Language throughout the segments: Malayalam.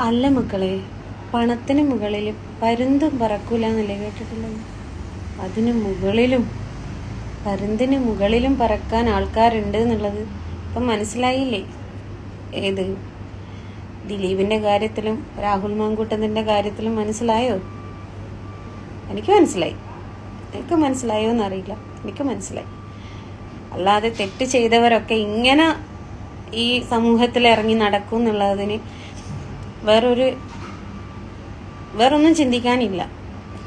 അല്ല മക്കളെ, പണത്തിന് മുകളിൽ പരുന്തും പറക്കൂല എന്നല്ലേ കേട്ടിട്ടുള്ളത്? അതിന് മുകളിലും പരുന്തിന് മുകളിലും പറക്കാൻ ആൾക്കാരുണ്ട് എന്നുള്ളത് ഇപ്പം മനസ്സിലായില്ലേ? ഏത് ദിലീപിന്റെ കാര്യത്തിലും രാഹുൽ മാങ്കൂട്ടത്തിന്റെ കാര്യത്തിലും മനസ്സിലായോ? എനിക്ക് മനസ്സിലായി. എനിക്ക് മനസ്സിലായോ എന്നറിയില്ല, എനിക്ക് മനസ്സിലായി. അല്ലാതെ തെറ്റ് ചെയ്തവരൊക്കെ ഇങ്ങനെ ഈ സമൂഹത്തിൽ ഇറങ്ങി നടക്കും എന്നുള്ളതിന് വേറൊന്നും ചിന്തിക്കാനില്ല.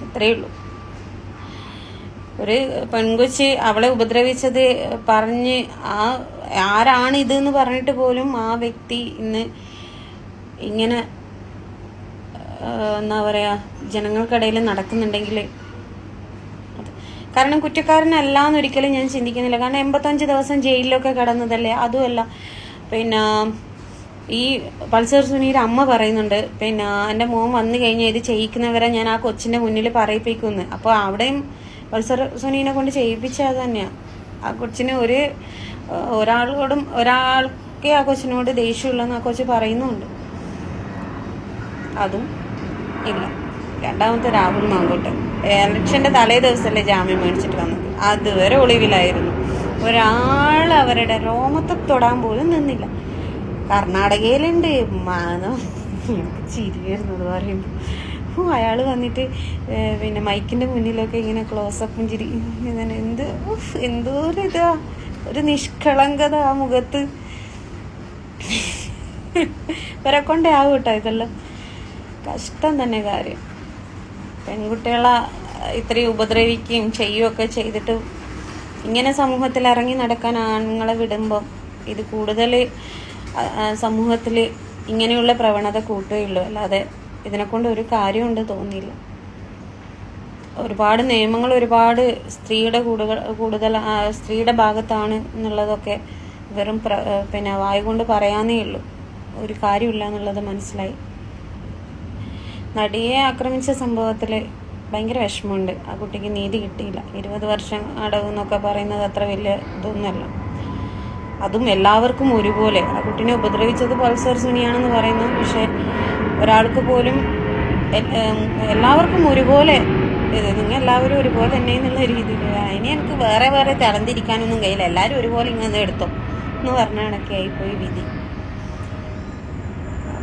ഇത്രയേ ഉള്ളൂ. ഒരു പെൺകൊച്ചി അവളെ ഉപദ്രവിച്ചത് പറഞ്ഞ് ആരാണ് ഇതെന്ന് പറഞ്ഞിട്ട് പോലും ആ വ്യക്തി ഇന്ന് ഇങ്ങനെ എന്താ പറയാ ജനങ്ങൾക്കിടയിൽ നടക്കുന്നുണ്ടെങ്കിൽ, കാരണം കുറ്റക്കാരനല്ല എന്നൊരിക്കലും ഞാൻ ചിന്തിക്കുന്നില്ല. കാരണം 85 ദിവസം ജയിലിലൊക്കെ കിടന്നതല്ലേ. അതുമല്ല, പിന്നെ ഈ പൾസർ സുനിയുടെ അമ്മ പറയുന്നുണ്ട്, പിന്നെ എൻ്റെ മോൻ വന്നു കഴിഞ്ഞാൽ ഇത് ചെയ്യിക്കുന്നവരെ ഞാൻ ആ കൊച്ചിൻ്റെ മുന്നിൽ പറയിപ്പിക്കുന്നു. അപ്പോൾ അവിടെയും പൾസർ സുനീനെ കൊണ്ട് ചെയ്യിപ്പിച്ചത് അത് തന്നെയാണ്. ആ കൊച്ചിന് ഒരാൾക്ക് ആ കൊച്ചിനോട് ദേഷ്യമുള്ളെന്ന് ആ കൊച്ച് പറയുന്നുണ്ട്. അതും ഇല്ല. രണ്ടാമത്തെ രാഹുൽ മാങ്കൂട്ടൻ ഇലക്ഷന്റെ തലേ ദിവസമല്ലേ ജാമ്യം മേടിച്ചിട്ട് വന്നത്. അതുവരെ ഒളിവിലായിരുന്നു. ഒരാൾ അവരുടെ രോമത്തെ തൊടാൻ പോലും നിന്നില്ല. കർണാടകയിലുണ്ട് ചിരി വരുന്നത് പറയുമ്പോൾ. അയാൾ വന്നിട്ട് പിന്നെ മൈക്കിന്റെ മുന്നിലൊക്കെ ഇങ്ങനെ ക്ലോസപ്പും ചിരി, ഇങ്ങനെ എന്തോ ഒരു നിഷ്കളങ്കത ആ മുഖത്ത്. ഇവരെ കൊണ്ടേ ആവും കേട്ടോ ഇതെല്ലാം. കഷ്ടം തന്നെ കാര്യം. പെൺകുട്ടികളെ ഇത്രയും ഉപദ്രവിക്കുകയും ചെയ്യുകയൊക്കെ ചെയ്തിട്ട് ഇങ്ങനെ സമൂഹത്തിൽ ഇറങ്ങി നടക്കാൻ ആണുങ്ങളെ വിടുമ്പം ഇത് കൂടുതൽ സമൂഹത്തിൽ ഇങ്ങനെയുള്ള പ്രവണത കൂട്ടുകയുള്ളൂ. അല്ലാതെ ഇതിനെക്കൊണ്ട് ഒരു കാര്യമുണ്ട് തോന്നിയില്ല. ഒരുപാട് നിയമങ്ങൾ ഒരുപാട് സ്ത്രീയുടെ ഭാഗത്താണ് എന്നുള്ളതൊക്കെ വെറും പിന്നെ വായ കൊണ്ട് പറയാനേ ഉള്ളൂ. ഒരു കാര്യമില്ല എന്നുള്ളത് മനസ്സിലായി. നടിയെ ആക്രമിച്ച സംഭവത്തിൽ ഭയങ്കര വിഷമമുണ്ട്. ആ കുട്ടിക്ക് നീതി കിട്ടിയില്ല. 20 വർഷം അടവെന്നൊക്കെ പറയുന്നത് അത്ര വലിയ ഇതൊന്നുമല്ല. അതും എല്ലാവർക്കും ഒരുപോലെ. ആ കുട്ടീനെ ഉപദ്രവിച്ചത് പൾസർ സുനിയാണെന്ന് പറയുന്നു. പക്ഷെ ഒരാൾക്ക് പോലും എല്ലാവർക്കും ഒരുപോലെ നിങ്ങൾ എല്ലാവരും ഒരുപോലെ തന്നെ എന്നുള്ള രീതിയിൽ അതിനെ എനിക്ക് വേറെ തരംതിരിക്കാനൊന്നും കഴിയില്ല. എല്ലാവരും ഒരുപോലെ ഇങ്ങനെ എടുത്തോ എന്ന് പറഞ്ഞ കണക്കെ ആയിപ്പോയി വിധി.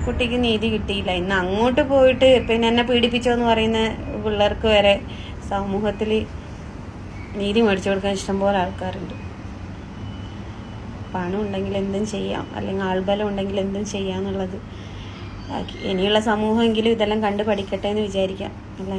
കുട്ടിക്ക് നീതി കിട്ടിയില്ല. ഇന്ന് അങ്ങോട്ട് പോയിട്ട് പിന്നെ എന്നെ പീഡിപ്പിച്ചോ എന്ന് പറയുന്ന പിള്ളേർക്ക് വരെ സമൂഹത്തിൽ നീതി മേടിച്ചു കൊടുക്കാൻ ഇഷ്ടംപോലെ ആൾക്കാരുണ്ട്. പണം ഉണ്ടെങ്കിൽ എന്തും ചെയ്യാം, അല്ലെങ്കിൽ ആൾബലം ഉണ്ടെങ്കിൽ എന്തും ചെയ്യാന്നുള്ളത് ഇനിയുള്ള സമൂഹമെങ്കിലും ഇതെല്ലാം കണ്ടു പഠിക്കട്ടെ എന്ന് വിചാരിക്കാം, അല്ലേ?